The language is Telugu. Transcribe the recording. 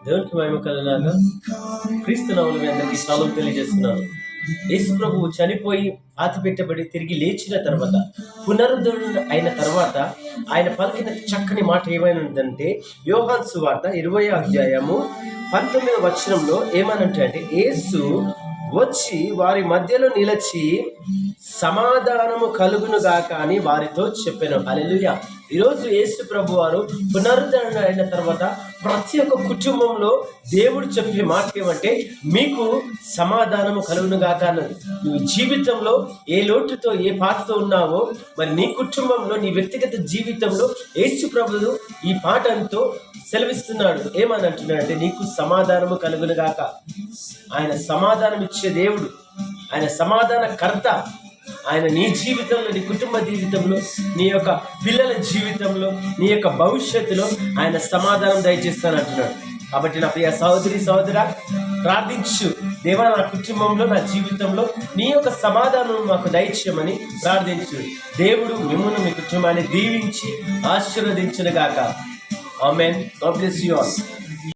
దేవునికి మహిమ కలుగుగాక. క్రీస్తు నామములో మీ అందరికీ శుభాలు తెలియజేస్తున్నాను. యేసు ప్రభువు చనిపోయి పాతిపెట్టబడి తిరిగి లేచిన తర్వాత, పునరుద్ధరణ అయిన తర్వాత ఆయన పలికిన చక్కని మాట ఏమైనదంటే, యోహాను సువార్త 20వ అధ్యాయము 19వ వచనంలో ఏమనంటే, యేసు వచ్చి వారి మధ్యలో నిలిచి సమాధానము కలుగును గాక అని వారితో చెప్పాను. హల్లెలూయా. ఈరోజు యేసు ప్రభు వారు పునరుద్ధరణ అయిన తర్వాత ప్రతి ఒక్క కుటుంబంలో దేవుడు చెప్పే మాట ఏమంటే, మీకు సమాధానము కలుగును గాక అన్నది. నువ్వు జీవితంలో ఏ లోటుతో ఏ పాటతో ఉన్నావో, మరి నీ కుటుంబంలో నీ వ్యక్తిగత జీవితంలో యేసు ప్రభువు ఈ పాటంతో సెలవిస్తున్నాడు. ఏమని అంటున్నాడంటే, నీకు సమాధానము కలుగును గాక. ఆయన సమాధానం ఇచ్చే దేవుడు, ఆయన సమాధాన కర్త. ఆయన నీ జీవితంలో, నీ కుటుంబ జీవితంలో, నీ యొక్క పిల్లల జీవితంలో, నీ యొక్క భవిష్యత్తులో ఆయన సమాధానం దయచేస్తానంటున్నాడు. కాబట్టి నా ప్రియ సహోదరి సహోదరా, ప్రార్థించు. దేవా, నా కుటుంబంలో, నా జీవితంలో నీ యొక్క సమాధానం మాకు దయచేయమని ప్రార్థించు. దేవుడు మిమ్మల్ని, మీ కుటుంబాన్ని దీవించి ఆశీర్వదించును గాక. ఆమేన్. God bless you all.